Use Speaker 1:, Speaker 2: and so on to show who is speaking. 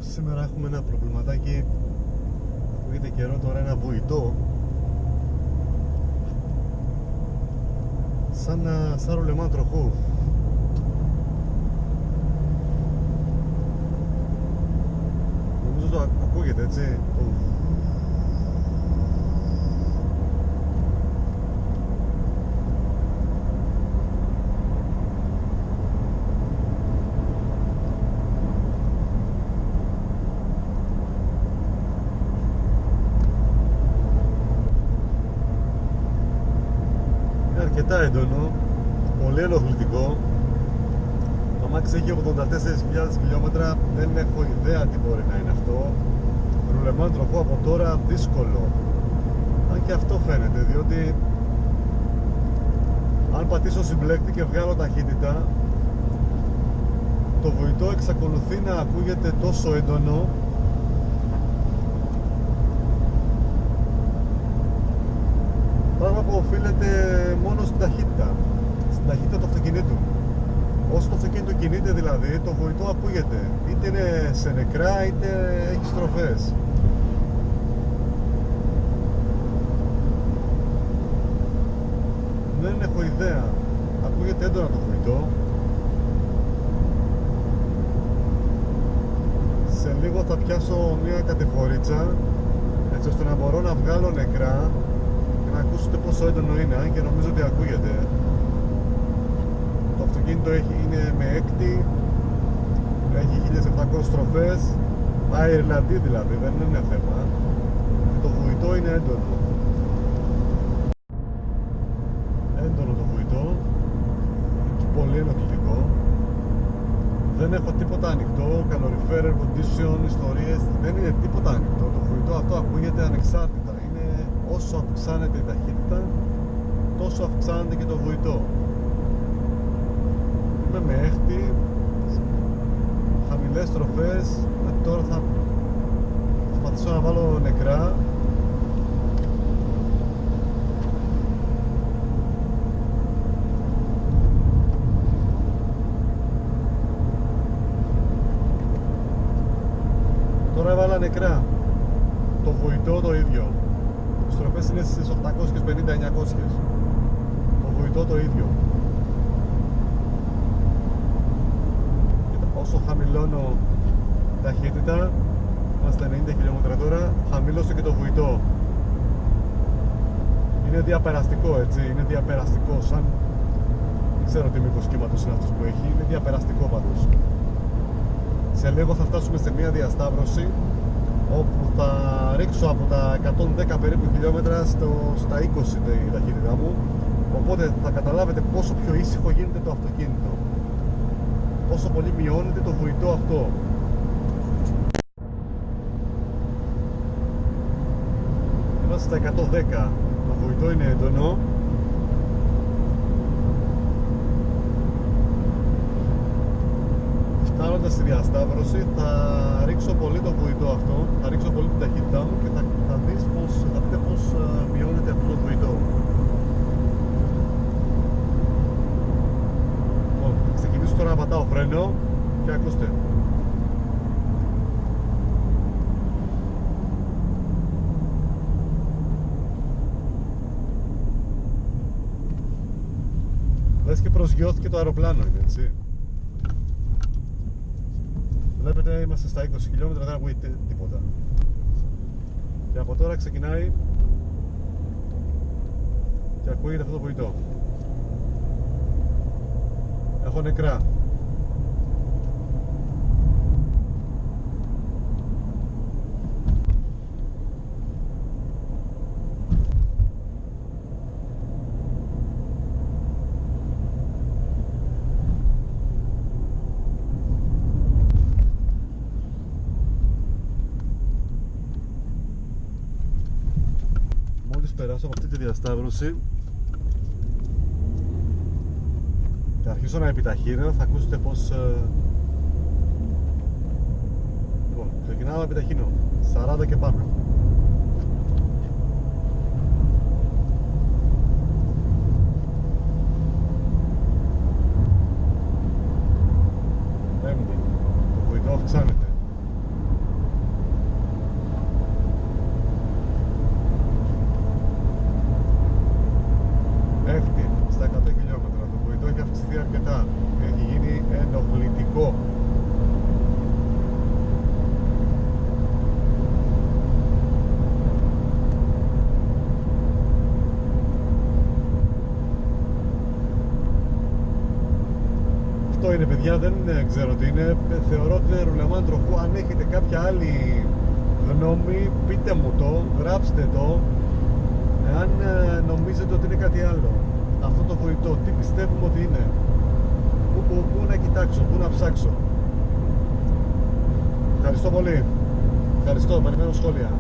Speaker 1: Σήμερα έχουμε ένα προβληματάκι. Ακούγεται καιρό τώρα ένα βουητό, σαν ρολεμά τροχού. Νομίζω το ακούγεται, έτσι. Αρκετά έντονο, πολύ ενοχλητικό. Το αμάξι έχει 84.000 χιλιόμετρα, δεν έχω ιδέα τι μπορεί να είναι αυτό. Ρουλεμάν τροχό από τώρα δύσκολο. Αν και αυτό φαίνεται, διότι αν πατήσω συμπλέκτη και βγάλω ταχύτητα, το βουητό εξακολουθεί να ακούγεται τόσο έντονο. Πράγμα που οφείλεται μόνο στην ταχύτητα του αυτοκινήτου. Όσο το αυτοκίνητο κινείται δηλαδή, το βουητό ακούγεται. Είτε είναι σε νεκρά, είτε έχει στροφές. Δεν έχω ιδέα. Ακούγεται έντονα το βουητό. Σε λίγο θα πιάσω μια κατηφορίτσα, έτσι ώστε να μπορώ να βγάλω νεκρά και να ακούσετε πόσο έντονο είναι, αν και νομίζω ότι ακούγεται. Το αυτοκίνητο είναι με έκτη, έχει 1700 στροφές, πάει Ιρλανδί δηλαδή, δεν είναι θέμα. Το βουητό είναι έντονο. Έντονο το βουητό και πολύ ενοχλητικό. Δεν έχω τίποτα ανοιχτό, calorifer, air condition, ιστορίες, δεν είναι τίποτα ανοιχτό. Το βουητό αυτό ακούγεται ανεξάρτητα. Είναι όσο αυξάνεται η ταχύτητα, τόσο αυξάνεται και το βουητό. Είμαι με έχτη, χαμηλές στροφές. Τώρα θα προσπαθήσω να βάλω νεκρά. Τώρα έβαλα νεκρά. Το βουητό το ίδιο. Οι στροφές είναι στις 850-900. Το βουητό το ίδιο. Όσο χαμηλώνω ταχύτητα, είμαστε 90 χιλιόμετρα τώρα, χαμήλωσε και το βουητό. Είναι διαπεραστικό, έτσι, είναι διαπεραστικό, σαν δεν ξέρω τι μήκος κύματος είναι αυτός που έχει, είναι διαπεραστικό πάντως. Σε λίγο θα φτάσουμε σε μια διασταύρωση όπου θα ρίξω από τα 110 περίπου χιλιόμετρα στα 20 η ταχύτητά μου, οπότε θα καταλάβετε πόσο πιο ήσυχο γίνεται το αυτοκίνητο, πόσο πολύ μειώνεται το βουητό αυτό. Είμαστε στα 110, το βουητό είναι έντονο. Φτάνοντας στη διασταύρωση θα ρίξω πολύ το βουητό αυτό, θα ρίξω πολύ την ταχύτητά μου και θα δείτε πως μειώνεται αυτό το βουητό. Θα ξεκινήσω τώρα να πατάω φρένο και ακούστε. Λες και προσγειώθηκε το αεροπλάνο, είναι έτσι. Βλέπετε, είμαστε στα 20 χιλιόμετρα, δεν ακούγεται τίποτα. Και από τώρα ξεκινάει και ακούγεται αυτό το βουητό. Έχω νεκρά. Μόλις περάσω από αυτή τη διασταύρωση και αρχίσω να επιταχύνω, θα ακούσετε πως λοιπόν, ξεκινάω να επιταχύνω 40 και πάμε. Πέμπτη, το βουητό αυξάνεται. πέφτει στα 100 χιλιόμετρα. Το βοητό έχει αυξηθεί αρκετά. Έχει γίνει ενοχλητικό. Αυτό είναι, παιδιά, δεν ξέρω τι είναι. Θεωρώ ότι είναι ρουλεμάν τροχού. Αν έχετε κάποια άλλη γνώμη, πείτε μου το, γράψτε το. Εάν νομίζετε ότι είναι κάτι άλλο αυτό το βοητό, τι πιστεύουμε ότι είναι, πού να κοιτάξω, πού να ψάξω. Ευχαριστώ πολύ. Ευχαριστώ, περιμένω σχόλια.